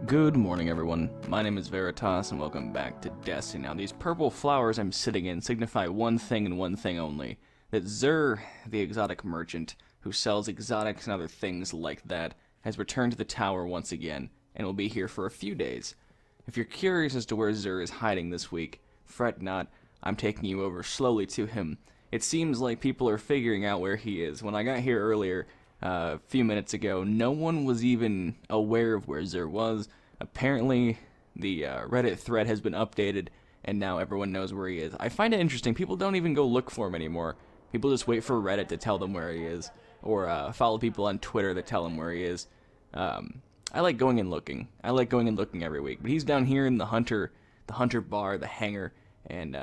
Good morning, everyone. My name is Veritas, and welcome back to Destiny. Now, these purple flowers I'm sitting in signify one thing and one thing only: that Xur, the exotic merchant, who sells exotics and other things like that, has returned to the tower once again, and will be here for a few days. If you're curious as to where Xur is hiding this week, fret not, I'm taking you over slowly to him. It seems like people are figuring out where he is. When I got here earlier, a few minutes ago, no one was even aware of where Xur was. Apparently, the Reddit thread has been updated, and now everyone knows where he is. I find it interesting. People don't even go look for him anymore. People just wait for Reddit to tell them where he is, or follow people on Twitter that tell them where he is. I like going and looking. I like going and looking every week. But he's down here in the Hunter bar, the hangar, and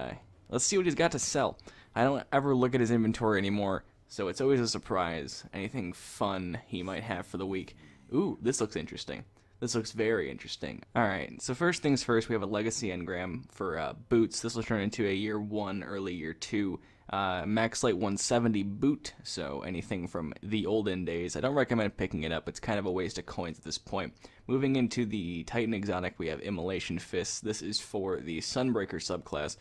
let's see what he's got to sell. I don't ever look at his inventory anymore, so it's always a surprise. Anything fun he might have for the week. Ooh, this looks interesting. This looks very interesting. Alright, so first things first, we have a Legacy Engram for boots. This will turn into a Year 1, early Year 2 Max Light 170 boot, so anything from the olden days. I don't recommend picking it up. It's kind of a waste of coins at this point. Moving into the Titan Exotic, we have Immolation Fists. This is for the Sunbreaker subclass.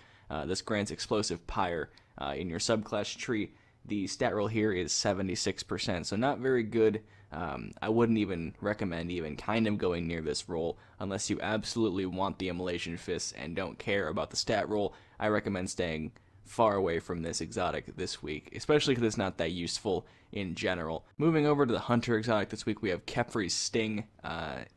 This grants Explosive Pyre in your subclass tree. The stat roll here is 76%, so not very good. I wouldn't even recommend even kind of going near this roll unless you absolutely want the Immolation Fists and don't care about the stat roll. I recommend staying far away from this exotic this week, especially because it's not that useful in general. Moving over to the Hunter exotic this week, we have Kefri's Sting.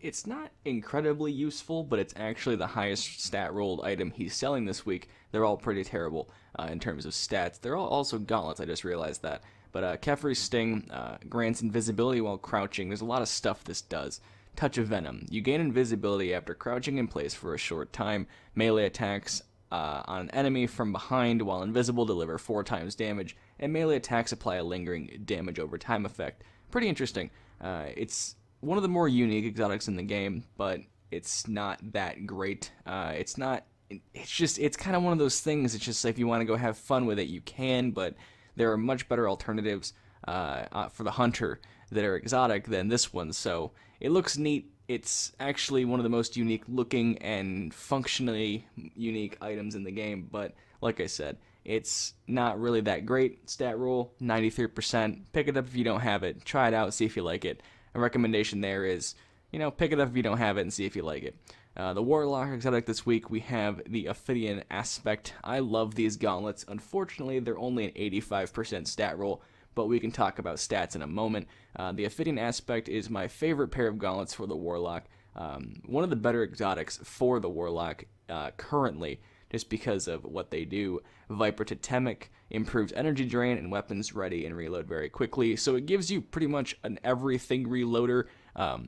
It's not incredibly useful, but it's actually the highest stat rolled item he's selling this week. They're all pretty terrible in terms of stats. They're all also gauntlets, I just realized that. But Kefri's Sting grants invisibility while crouching. There's a lot of stuff this does. Touch of Venom. You gain invisibility after crouching in place for a short time. Melee attacks on an enemy from behind while invisible deliver 4 times damage, and melee attacks apply a lingering damage over time effect. Pretty interesting. It's one of the more unique exotics in the game, but it's not that great. It's kind of one of those things. It's just if you want to go have fun with it, you can, but there are much better alternatives for the Hunter that are exotic than this one, so it looks neat. It's actually one of the most unique looking and functionally unique items in the game, but like I said, it's not really that great. Stat roll, 93%. Pick it up if you don't have it. Try it out, see if you like it. A recommendation there is, pick it up if you don't have it and see if you like it. The Warlock exotic this week, we have the Ophidian Aspect. I love these gauntlets. Unfortunately, they're only an 85% stat roll, but we can talk about stats in a moment. The Ophidian Aspect is my favorite pair of gauntlets for the Warlock. One of the better exotics for the Warlock currently, just because of what they do. Viper Totemic improves energy drain and weapons ready and reload very quickly, so it gives you pretty much an everything reloader.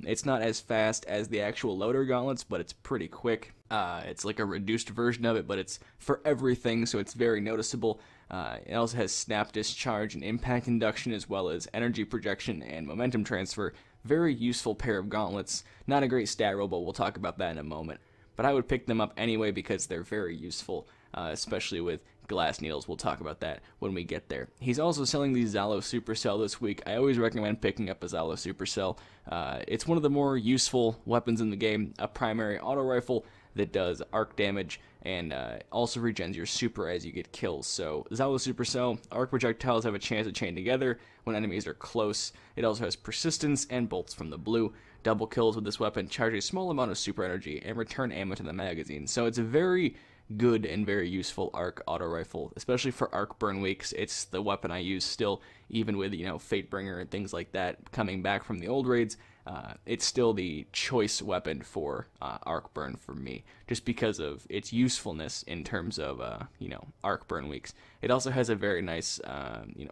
It's not as fast as the actual loader gauntlets, but it's pretty quick. It's like a reduced version of it, but it's for everything, so it's very noticeable. It also has snap discharge and impact induction, as well as energy projection and momentum transfer. Very useful pair of gauntlets. Not a great stat roll, but we'll talk about that in a moment. But I would pick them up anyway because they're very useful, especially with glass needles. We'll talk about that when we get there. He's also selling the Zalo Supercell this week. I always recommend picking up a Zalo Supercell. It's one of the more useful weapons in the game, a primary auto rifle that does arc damage and also regens your super as you get kills. So Zalo Supercell, arc projectiles have a chance to chain together when enemies are close. It also has persistence and bolts from the blue. Double kills with this weapon charge a small amount of super energy and return ammo to the magazine. So it's a very good and very useful arc auto rifle, especially for arc burn weeks. It's the weapon I use still, even with Fatebringer and things like that coming back from the old raids. It's still the choice weapon for arc burn for me, just because of its usefulness in terms of arc burn weeks. It also has a very nice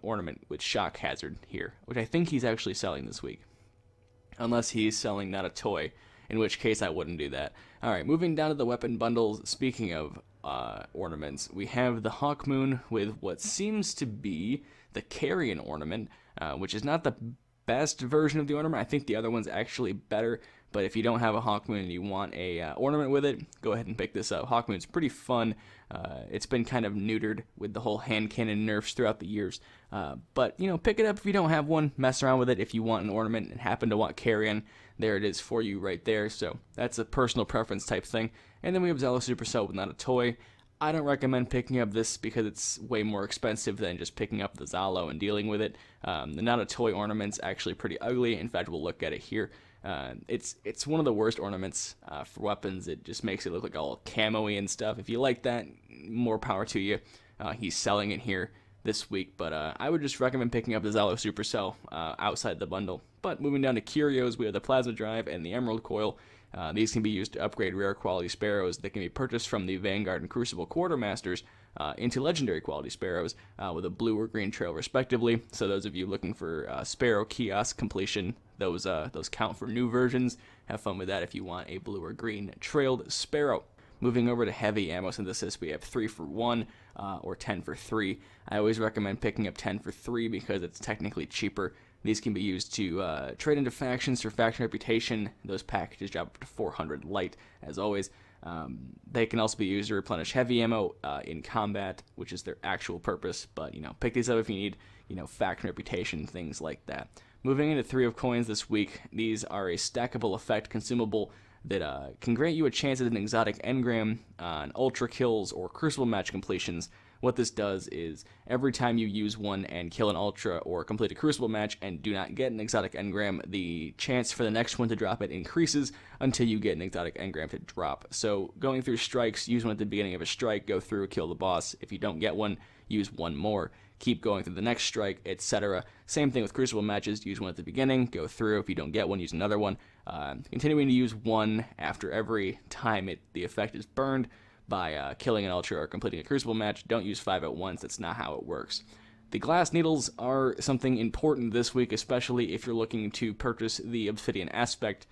ornament with shock hazard here, which I think he's actually selling this week, unless he's selling not a toy, in which case I wouldn't do that. Alright, moving down to the weapon bundles. Speaking of ornaments, we have the Hawkmoon with what seems to be the Carrion ornament, which is not the best version of the ornament. I think the other one's actually better, But if you don't have a Hawkmoon and you want a ornament with it, go ahead and pick this up. Hawkmoon's pretty fun. It's been kind of neutered with the whole hand cannon nerfs throughout the years. But, you know, pick it up if you don't have one. Mess around with it if you want an ornament and happen to want Carrion. There it is for you right there. So that's a personal preference type thing. And then we have Zalo Supercell with Not a Toy. I don't recommend picking up this because it's way more expensive than just picking up the Zalo and dealing with it. The Not a Toy ornament's actually pretty ugly. In fact, we'll look at it here. It's one of the worst ornaments for weapons. It just makes it look like all camo-y and stuff. If you like that, more power to you. He's selling it here this week, but I would just recommend picking up the Zalo Supercell outside the bundle. But moving down to Curios, we have the Plasma Drive and the Emerald Coil. These can be used to upgrade rare quality Sparrows that can be purchased from the Vanguard and Crucible Quartermasters into legendary quality Sparrows with a blue or green trail respectively. So those of you looking for Sparrow kiosk completion, those count for new versions. Have fun with that if you want a blue or green trailed Sparrow. Moving over to heavy ammo synthesis, we have 3 for 1 or 10 for 3. I always recommend picking up 10 for 3 because it's technically cheaper. These can be used to trade into factions for faction reputation. Those packages drop up to 400 light, as always. They can also be used to replenish heavy ammo in combat, which is their actual purpose. But, you know, pick these up if you need, you know, faction reputation, things like that. Moving into 3 of coins this week, these are a stackable effect consumable that can grant you a chance at an exotic engram on ultra kills or crucible match completions. What this does is every time you use one and kill an ultra or complete a crucible match and do not get an exotic engram, the chance for the next one to drop it increases until you get an exotic engram to drop. So going through strikes, use one at the beginning of a strike, go through, kill the boss. If you don't get one, use one more. Keep going through the next strike, etc. Same thing with crucible matches. Use one at the beginning, go through. If you don't get one, use another one. Continuing to use one after every time the effect is burned by killing an ultra or completing a crucible match. Don't use 5 at once. That's not how it works. The glass needles are something important this week, especially if you're looking to purchase the obsidian aspect.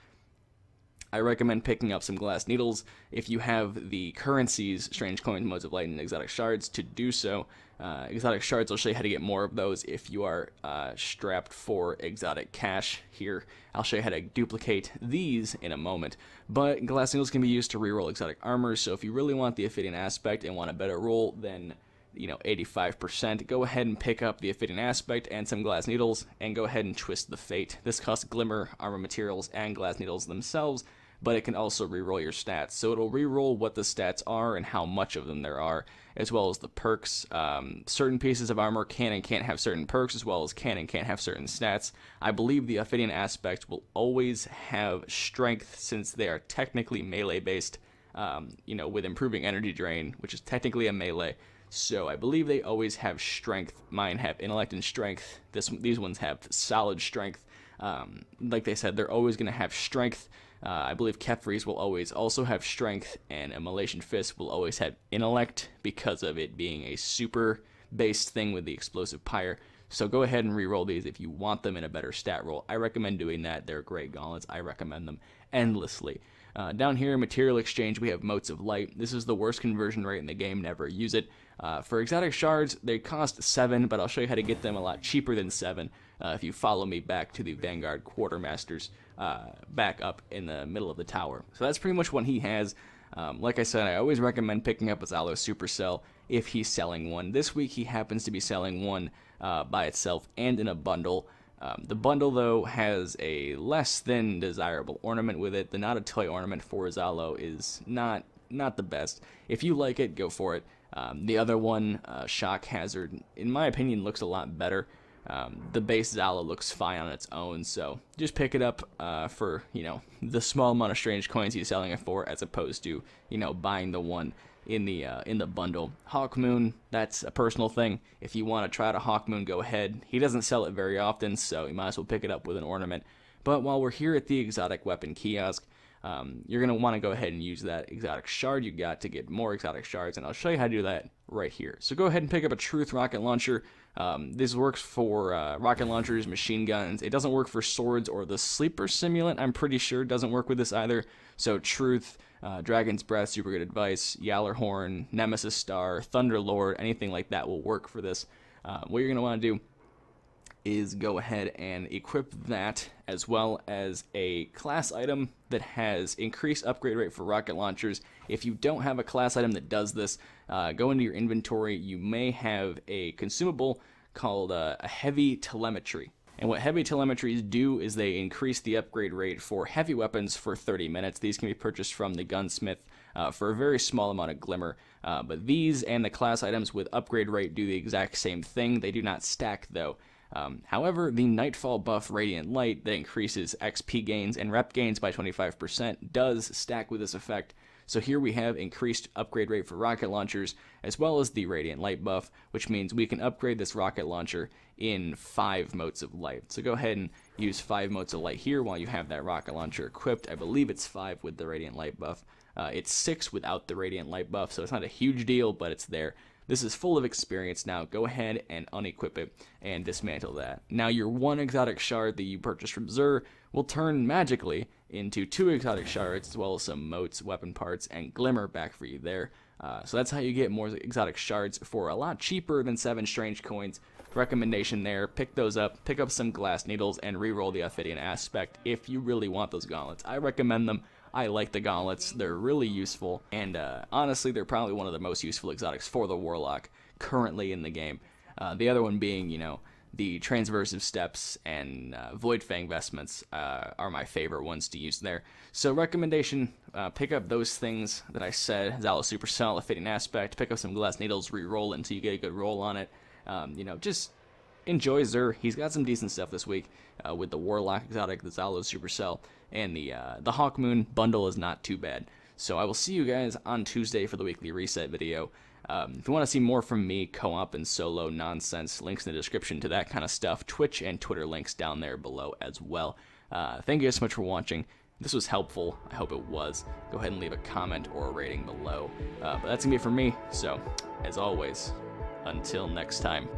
I recommend picking up some glass needles if you have the currencies, strange coins, modes of light, and exotic shards to do so. Exotic shards, I'll show you how to get more of those if you are strapped for exotic cash here. I'll show you how to duplicate these in a moment. But glass needles can be used to reroll exotic armor, so if you really want the Ophidian aspect and want a better roll than 85%, go ahead and pick up the Ophidian aspect and some glass needles, and go ahead and twist the fate. This costs glimmer, armor materials, and glass needles themselves, but it can also reroll your stats. So it'll reroll what the stats are and how much of them there are, as well as the perks. Certain pieces of armor can and can't have certain perks, as well as can and can't have certain stats. I believe the Ophidian aspect will always have strength, since they are technically melee-based, with improving energy drain, which is technically a melee. So I believe they always have strength. Mine have intellect and strength. These ones have solid strength. Like they said, they're always going to have strength. I believe Kefries will always also have strength, and Immolation Fist will always have intellect because of it being a super-based thing with the explosive pyre. So go ahead and reroll these if you want them in a better stat roll. I recommend doing that. They're great gauntlets. I recommend them endlessly. Down here, Material Exchange, we have Motes of Light. This is the worst conversion rate in the game. Never use it. For exotic shards, they cost 7, but I'll show you how to get them a lot cheaper than 7 if you follow me back to the Vanguard Quartermasters back up in the middle of the tower. So that's pretty much what he has. Like I said, I always recommend picking up a Zalo Supercell if he's selling one. This week he happens to be selling one by itself and in a bundle. The bundle, though, has a less than desirable ornament with it. The Not a Toy ornament for Zalo is not the best. If you like it, go for it. The other one, Shock Hazard, in my opinion, looks a lot better. The base Zalo looks fine on its own, so just pick it up for, the small amount of strange coins he's selling it for, as opposed to, buying the one in the bundle. Hawkmoon, that's a personal thing. If you want to try out a Hawkmoon, go ahead. He doesn't sell it very often, so you might as well pick it up with an ornament. But while we're here at the exotic weapon kiosk, you're going to want to go ahead and use that exotic shard you got to get more exotic shards, and I'll show you how to do that right here. So go ahead and pick up a Truth rocket launcher. This works for rocket launchers, machine guns. It doesn't work for swords or the Sleeper Simulant, I'm pretty sure, doesn't work with this either. So Truth, Dragon's Breath, Super Good Advice, Yallarhorn, Nemesis Star, Thunderlord, anything like that will work for this. What you're going to want to do is go ahead and equip that, as well as a class item that has increased upgrade rate for rocket launchers. If you don't have a class item that does this, go into your inventory. You may have a consumable called a heavy telemetry. And what heavy telemetries do is they increase the upgrade rate for heavy weapons for 30 minutes. These can be purchased from the gunsmith for a very small amount of glimmer. But these and the class items with upgrade rate do the exact same thing. They do not stack though. However, the Nightfall buff Radiant Light that increases XP gains and rep gains by 25% does stack with this effect. So here we have increased upgrade rate for rocket launchers, as well as the Radiant Light buff, which means we can upgrade this rocket launcher in 5 motes of light. So go ahead and use 5 motes of light here while you have that rocket launcher equipped. I believe it's 5 with the Radiant Light buff. It's 6 without the Radiant Light buff, so it's not a huge deal, but it's there. This is full of experience now. Go ahead and unequip it and dismantle that. Now your 1 exotic shard that you purchased from Xur will turn magically into 2 exotic shards, as well as some motes, weapon parts, and glimmer back for you there. So that's how you get more exotic shards for a lot cheaper than 7 strange coins. Recommendation there, pick those up, pick up some glass needles, and reroll the Ophidian aspect if you really want those gauntlets. I recommend them. I like the gauntlets, they're really useful, and honestly, they're probably one of the most useful exotics for the Warlock currently in the game. The other one being, you know, the Transversive Steps and Void Fang Vestments are my favorite ones to use there. So recommendation, pick up those things that I said, Zalo Supercell, Ophidian Aspect, pick up some glass needles, re-roll it until you get a good roll on it. You know, just enjoy Xur. He's got some decent stuff this week with the Warlock exotic, the Zalo Supercell, and the Hawkmoon bundle is not too bad. So I will see you guys on Tuesday for the weekly reset video. If you want to see more from me, co-op and solo nonsense, links in the description to that kind of stuff. Twitch and Twitter links down there below as well. Thank you guys so much for watching. If this was helpful, I hope it was. Go ahead and leave a comment or a rating below. But that's going to be it for me. So, as always, until next time.